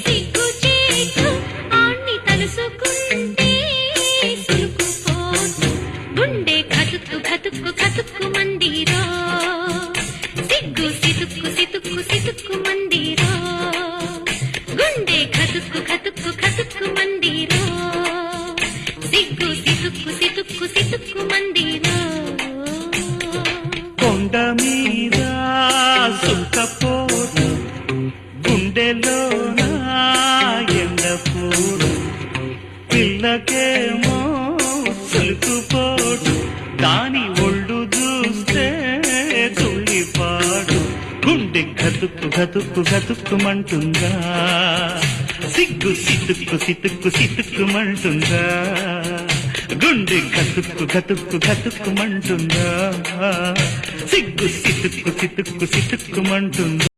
సిగ్గు చేటు ఆణ్ణి తలుసుకుంటే సులుకుపోతు గుండె కతుక్కు కతుక్కు కతుక్కు మందిరో సిగ్గు సితుక్కు సితుక్కు సితుక్కు మందిరో గుండె కతుక్కు కతుక్కు కతుక్కు మందిరో సిగ్గు సితుక్కు సితుక్కు సితుక్కు మందిరో కొండ మీద సుల్కపోరు గుండెలోన ఎండపూరు పిల్లకేమో సులుకుపోటు దాని ఒళ్ళు చూస్తే తుళ్ళిపాడు గుండె గతుక్కు గతుక్కు గతుక్కుమంటుందా సిగ్గు సితుక్కు సితుక్కు సితుక్కుమంటుందా గుండె గతుక్కు గతుక్కు గతుక్కుమంటుందా సిగ్గు సితుక్కు సితుక్కు సితుక్కుమంటుందా